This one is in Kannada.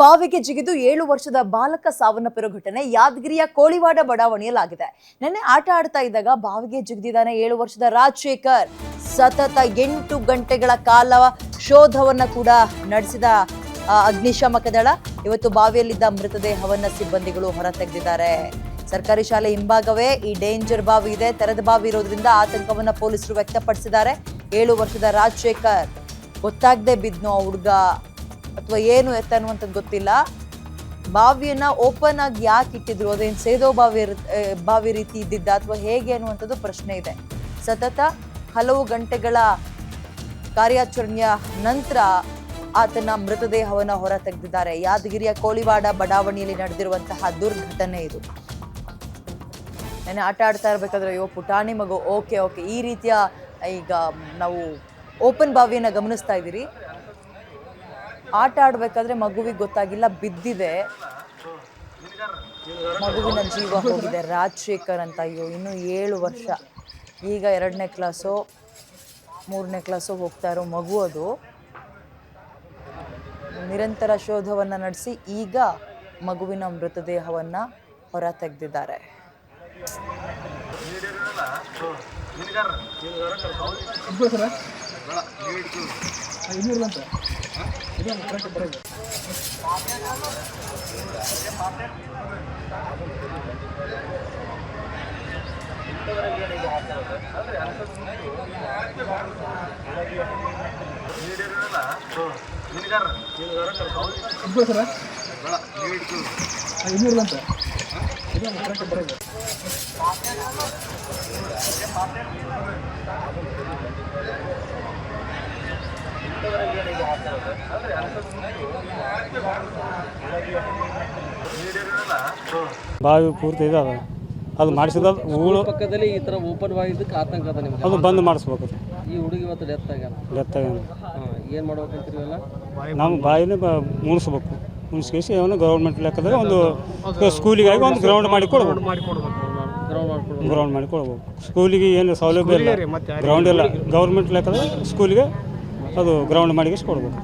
ಬಾವಿಗೆ ಜಿಗಿದು 7 ವರ್ಷದ ಬಾಲಕ ಸಾವನ್ನಪ್ಪಿರೋ ಘಟನೆ ಯಾದಗಿರಿಯ ಕೋಳಿವಾಡ ಬಡಾವಣೆಯಲ್ಲಾಗಿದೆ. ನಿನ್ನೆ ಆಟ ಆಡ್ತಾ ಇದ್ದಾಗ ಬಾವಿಗೆ ಜಿಗಿದಿದ್ದಾನೆ 7 ವರ್ಷದ ರಾಜಶೇಖರ್. ಸತತ 8 ಗಂಟೆಗಳ ಕಾಲ ಶೋಧವನ್ನ ಕೂಡ ನಡೆಸಿದ ಅಗ್ನಿಶಾಮಕ ದಳ ಇವತ್ತು ಬಾವಿಯಲ್ಲಿದ್ದ ಮೃತದೇಹವನ್ನ ಸಿಬ್ಬಂದಿಗಳು ಹೊರತೆಗೆದಿದ್ದಾರೆ. ಸರ್ಕಾರಿ ಶಾಲೆ ಹಿಂಭಾಗವೇ ಈ ಡೇಂಜರ್ ಬಾವಿ ಇದೆ. ತೆರೆದ ಬಾವಿ ಇರೋದ್ರಿಂದ ಆತಂಕವನ್ನ ಪೊಲೀಸರು ವ್ಯಕ್ತಪಡಿಸಿದ್ದಾರೆ. 7 ವರ್ಷದ ರಾಜಶೇಖರ್ ಗೊತ್ತಾಗದೆ ಬಿದ್ನೋ ಹುಡುಗ ಅಥವಾ ಏನು ಎತ್ತ ಅನ್ನುವಂಥದ್ದು ಗೊತ್ತಿಲ್ಲ. ಬಾವಿಯನ್ನ ಓಪನ್ ಆಗಿ ಯಾಕೆ ಇಟ್ಟಿದ್ರು, ಅದೇನು ಸೇದೋ ಬಾವಿ ರೀತಿ ಇದ್ದಿದ್ದ ಅಥವಾ ಹೇಗೆ ಅನ್ನುವಂಥದ್ದು ಪ್ರಶ್ನೆ ಇದೆ. ಸತತ ಹಲವು ಗಂಟೆಗಳ ಕಾರ್ಯಾಚರಣೆಯ ನಂತರ ಆತನ ಮೃತದೇಹವನ್ನು ಹೊರ ತೆಗೆದಿದ್ದಾರೆ. ಯಾದಗಿರಿಯ ಕೋಳಿವಾಡ ಬಡಾವಣೆಯಲ್ಲಿ ನಡೆದಿರುವಂತಹ ದುರ್ಘಟನೆ ಇದು. ನೆನೆ ಆಟ ಆಡ್ತಾ ಇರ್ಬೇಕಾದ್ರೆ ಅಯ್ಯೋ ಪುಟಾಣಿ ಮಗು, ಓಕೆ ಈ ರೀತಿಯ ಈಗ ನಾವು ಓಪನ್ ಬಾವಿಯನ್ನು ಗಮನಿಸ್ತಾ ಇದ್ದೀರಿ. ಆಟ ಆಡ್ಬೇಕಾದ್ರೆ ಮಗುವಿಗೆ ಗೊತ್ತಾಗಿಲ್ಲ, ಬಿದ್ದಿದೆ, ಮಗುವಿನ ಜೀವ ಹೋಗಿದೆ. ರಾಜಶೇಖರ್ ಅಂತ, ಅಯ್ಯೋ ಇನ್ನು 7 ವರ್ಷ, ಈಗ 2ನೇ ಕ್ಲಾಸೋ 3ನೇ ಕ್ಲಾಸೋ ಹೋಗ್ತಾ ಇರೋ ಮಗು ಅದು. ನಿರಂತರ ಶೋಧವನ್ನು ನಡೆಸಿ ಈಗ ಮಗುವಿನ ಮೃತದೇಹವನ್ನ ಹೊರ ತೆಗೆದಿದ್ದಾರೆ. ಬಾವಿ ಪೂರ್ತಿ ಇದೆ, ಅದು ಮಾಡಿಸಿದ ಊರು ಪಕ್ಕದಲ್ಲಿ ಈ ಥರ ಓಪನ್ ಬಾವಿ ಇದಕ್ಕೆ ಆತಂಕ ಅದ ನಿಮ್ಗೆ. ಅದು ಬಂದ್ ಮಾಡಿಸ್ಬೇಕು. ಈ ಹುಡುಗಿ ಇವತ್ತು ಡೆತ್ ಆಗ್ಯಾನ. ಏನು ಮಾಡ್ಬೇಕಂತೀವಲ್ಲ, ನಾವು ಬಾವಿನ ಮುನಿಸ್ಬೇಕು. ಮುನಿಸ್ಕೇಸಿ ಅವನು ಗೌರ್ಮೆಂಟ್ ಲೆಕ್ಕದಾಗ ಒಂದು ಸ್ಕೂಲಿಗಾಗಿ ಒಂದು ಗ್ರೌಂಡ್ ಮಾಡಿ ಕೊಡ್ಬೇಕು. ಗ್ರೌಂಡ್ ಮಾಡಿ ಕೊಡ್ಬೇಕು. ಸ್ಕೂಲಿಗೆ ಏನು ಸೌಲಭ್ಯ ಇಲ್ಲ, ಗ್ರೌಂಡ್ ಇಲ್ಲ. ಗೌರ್ಮೆಂಟ್ ಲೆಕ್ಕದಾಗ ಸ್ಕೂಲಿಗೆ ಅದು ಗ್ರೌಂಡ್ ಮಾಡಿ ಕೊಡ್ಬೇಕು.